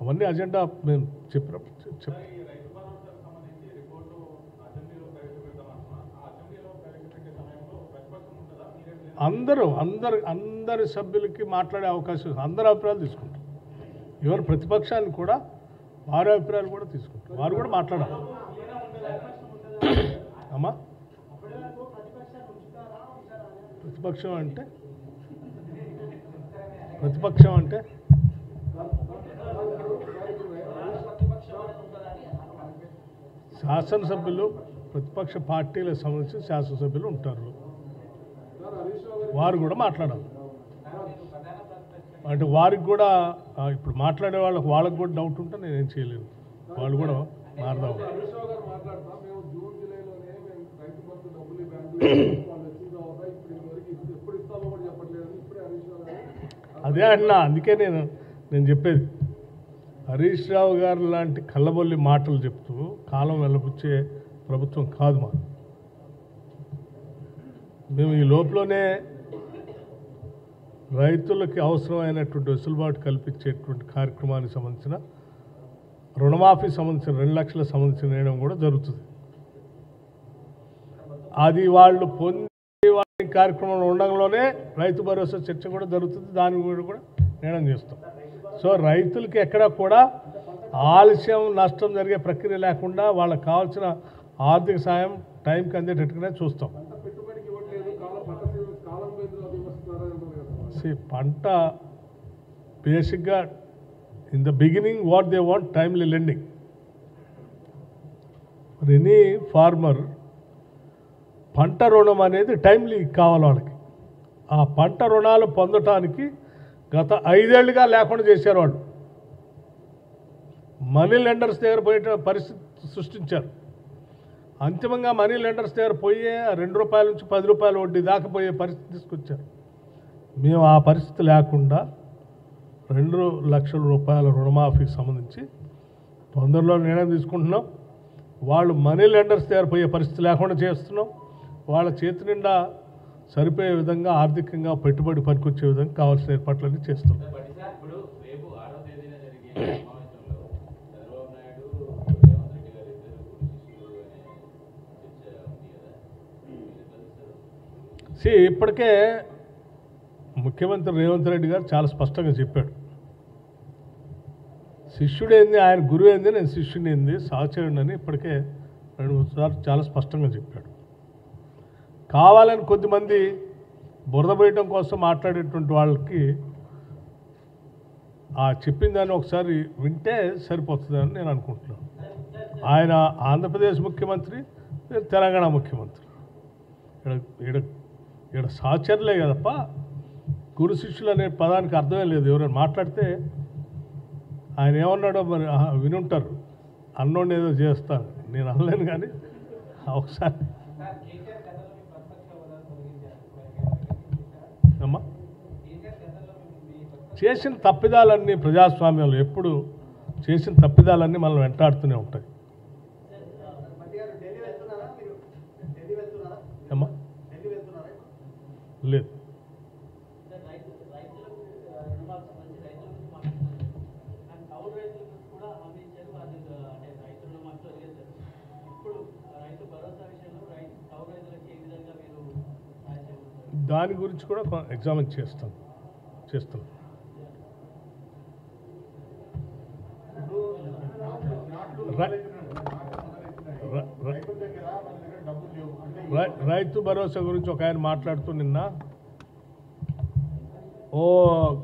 అవన్నీ అజెండా మేము చెప్పినప్పుడు అందరి సభ్యులకి మాట్లాడే అవకాశం, అందరి అభిప్రాయాలు తీసుకుంటాం. ఎవరు ప్రతిపక్షాన్ని కూడా వారి అభిప్రాయాలు కూడా తీసుకుంటాం, వారు కూడా మాట్లాడాలి. అమ్మా ప్రతిపక్షం అంటే శాసనసభ్యులు, ప్రతిపక్ష పార్టీలకు సంబంధించిన శాసనసభ్యులు ఉంటారు, వారు కూడా మాట్లాడాలి. అంటే వారికి కూడా ఇప్పుడు మాట్లాడే వాళ్ళకి కూడా డౌట్ ఉంటే నేనేం చేయలేను, వాళ్ళు కూడా మారదాం. అదే అన్నా, అందుకే నేను చెప్పేది, హరీష్ రావు గారు లాంటి కళ్ళబొల్లి మాటలు చెప్తూ కాలం వెళ్ళబుచ్చే ప్రభుత్వం కాదు మా. మేము ఈ లోపలనే రైతులకి అవసరమైనటువంటి వెసులుబాటు కల్పించేటువంటి కార్యక్రమానికి సంబంధించిన రుణమాఫీ సంబంధించిన 2 లక్షల సంబంధించిన నిర్ణయం కూడా జరుగుతుంది. అది వాళ్ళు పొంది కార్యక్రమంలో ఉండడంలోనే రైతు భరోసా చర్చ కూడా జరుగుతుంది, దాని కూడా నిర్ణయం చేస్తాం. సో రైతులకి ఎక్కడ కూడా ఆలస్యం, నష్టం జరిగే ప్రక్రియ లేకుండా వాళ్ళకి కావాల్సిన ఆర్థిక సాయం టైంకి అందేటట్టుగానే చూస్తాం. పంట బేసిక్గా in the beginning what they want timely lending. For any farmer పంట రుణం అనేది టైమ్లీ కావాలి వాళ్ళకి. ఆ పంట రుణాలు పొందటానికి గత 5 ఏళ్ళుగా లేకుండా చేశారు వాళ్ళు. మనీ లెండర్స్ దగ్గర పోయే పరిస్థితి సృష్టించారు. అంతిమంగా మనీ లెండర్స్ దగ్గర పోయే ₹2 నుంచి ₹10 వడ్డీ దాకా పోయే పరిస్థితి తీసుకొచ్చారు. మేము ఆ పరిస్థితి లేకుండా ₹2 లక్షల రుణమాఫీకి సంబంధించి తొందరలో నిర్ణయం తీసుకుంటున్నాం. వాళ్ళు మనీ లెండర్స్ దగ్గర పోయే పరిస్థితి లేకుండా చేస్తున్నాం. వాళ్ళ చేతి నిండా సరిపోయే విధంగా ఆర్థికంగా పెట్టుబడి పనికొచ్చే విధంగా కావాల్సిన ఏర్పాట్లన్నీ చేస్తున్నాం. ఇప్పటికే ముఖ్యమంత్రి రేవంత్ రెడ్డి గారు చాలా స్పష్టంగా చెప్పాడు, శిష్యుడేంది, ఆయన గురువు ఏంది, నేను శిష్యుని ఏంది, సహచరుడు అని ఇప్పటికే 2-3 సార్లు చాలా స్పష్టంగా చెప్పాడు. కావాలని కొద్దిమంది బురద పోయటం కోసం మాట్లాడేటువంటి వాళ్ళకి ఆ చెప్పిన దాన్ని ఒకసారి వింటే సరిపోతుందని నేను అనుకుంటున్నాను. ఆయన ఆంధ్రప్రదేశ్ ముఖ్యమంత్రి, తెలంగాణ ముఖ్యమంత్రి. ఇక్కడ సహచరులే కదప్ప, గురు శిష్యులు అనే పదానికి అర్థమే లేదు. ఎవరైనా మాట్లాడితే ఆయన ఏమన్నాడో మరి వినుంటారు, అన్నోడిని ఏదో చేస్తాను, నేను అనలేను. కానీ ఒకసారి అమ్మా చేసిన తప్పిదాలన్నీ ప్రజాస్వామ్యంలో ఎప్పుడు చేసిన తప్పిదాలన్నీ మనం వెంటాడుతూనే ఉంటాయి. అమ్మా లేదు, దాని గురించి కూడా ఎగ్జామిన్ చేస్తాం. రైతు భరోసా గురించి ఒక ఆయన మాట్లాడుతూ నిన్న,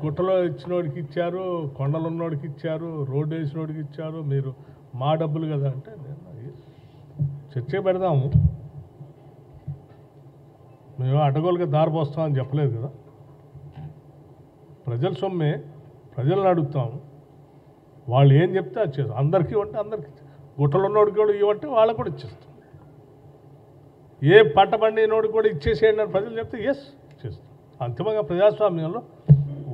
గుట్టలో ఇచ్చినోడికి ఇచ్చారు, కొండలు ఉన్నోడికి ఇచ్చారు, రోడ్డు వేసినోడికి ఇచ్చారు, మీరు మా డబ్బులు కదా అంటే, చర్చ పెడదాము, మేము అడ్డగోలుగా దారిపోస్తామని చెప్పలేదు కదా. ప్రజల సొమ్మే, ప్రజలను అడుగుతాము, వాళ్ళు ఏం చెప్తే అది చేస్తాం. అందరికీ ఇవ్వంటే అందరికీ, గుట్టలు ఉన్నోడికి కూడా ఇవ్వంటే వాళ్ళకు కూడా ఇచ్చేస్తాం. ఏ పంట పండినోడికి కూడా ఇచ్చేసేయండి అని ప్రజలు చెప్తే ఎస్ చేస్తాం. అంతిమంగా ప్రజాస్వామ్యంలో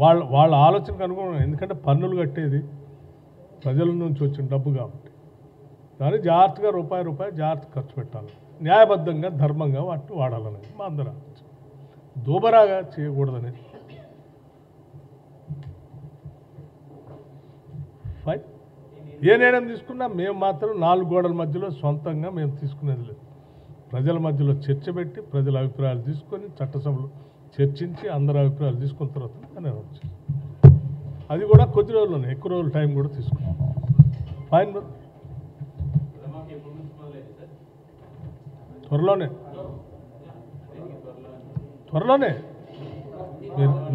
వాళ్ళ ఆలోచనకు అనుగుణంగా, ఎందుకంటే పన్నులు కట్టేది ప్రజల నుంచి వచ్చిన డబ్బు కాబట్టి కానీ జాగ్రత్తగా రూపాయి జాగ్రత్త ఖర్చు పెట్టాలి, న్యాయబద్ధంగా ధర్మంగా వాటిని వాడాలని మా అందరం దూబరాగా చేయకూడదని. ఫైన్, ఏ నిర్ణయం తీసుకున్నా మేము మాత్రం 4 గోడల మధ్యలో సొంతంగా మేము తీసుకునేది లేదు. ప్రజల మధ్యలో చర్చ పెట్టి ప్రజల అభిప్రాయాలు తీసుకొని చట్టసభలో చర్చించి అందరి అభిప్రాయాలు తీసుకున్న తర్వాత నిర్ణయం చేస్తాం. అది కూడా కొద్ది రోజుల్లోనే, ఎక్కువ రోజులు టైం కూడా తీసుకున్నాం. ఫైన్, త్వరలోనే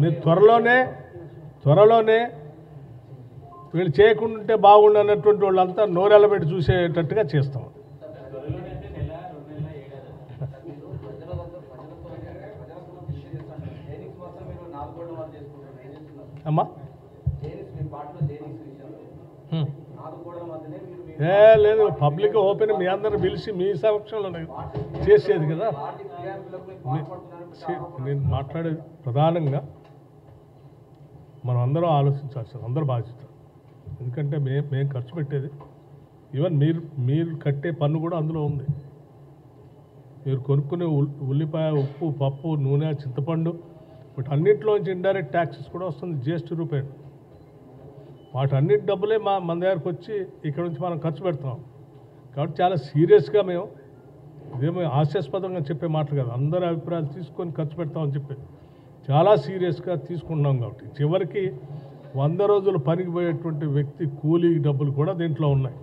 మీరు త్వరలోనే వీళ్ళు చేయకుంటే బాగుండు అన్నటువంటి వాళ్ళంతా నోరెళ్ళబెట్టి చూసేటట్టుగా చేస్తాం. అమ్మా లేదు, పబ్లిక్ ఓపెన్ మీ అందరూ పిలిచి మీ సమక్షంలో చేసేది కదా. నేను మాట్లాడేది ప్రధానంగా మనం అందరం ఆలోచించాల్సింది, అందరూ బాధ్యత. ఎందుకంటే మేము ఖర్చు పెట్టేది, ఈవెన్ మీరు కట్టే పన్ను కూడా అందులో ఉంది. మీరు కొనుక్కునే ఉల్లిపాయ, ఉప్పు, పప్పు, నూనె, చింతపండు, వీటన్నిటిలోంచి ఇండైరెక్ట్ ట్యాక్సెస్ కూడా వస్తుంది, GST రూపాయలు. వాటన్నిటి డబ్బులే మన దగ్గరకు వచ్చి ఇక్కడ నుంచి మనం ఖర్చు పెడుతున్నాం. కాబట్టి చాలా సీరియస్గా మేము, ఇదేమో హాస్యాస్పదంగా చెప్పే మాటలు కాదు, అందరి అభిప్రాయాలు తీసుకొని ఖర్చు పెడతామని చెప్పి చాలా సీరియస్గా తీసుకుంటున్నాం. కాబట్టి చివరికి 100 రోజులు పనికి పోయేటువంటి వ్యక్తి కూలీ డబ్బులు కూడా దీంట్లో ఉన్నాయి.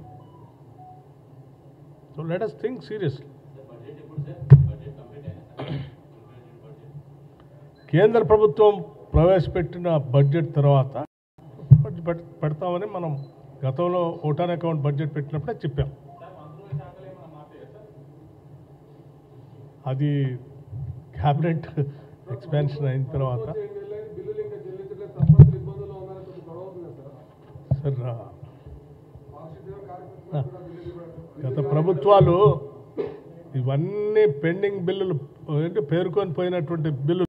So let us think seriously. కేంద్ర ప్రభుత్వం ప్రవేశపెట్టిన బడ్జెట్ తర్వాత పెడతామని మనం గతంలో ఓటాన్ అకౌంట్ బడ్జెట్ పెట్టినప్పుడే చెప్పాం. అది క్యాబినెట్ ఎక్స్పాన్షన్ అయిన తర్వాత సార్, గత ప్రభుత్వాలు ఇవన్నీ పెండింగ్ బిల్లులు, పేరుకొని పోయినటువంటి బిల్లులు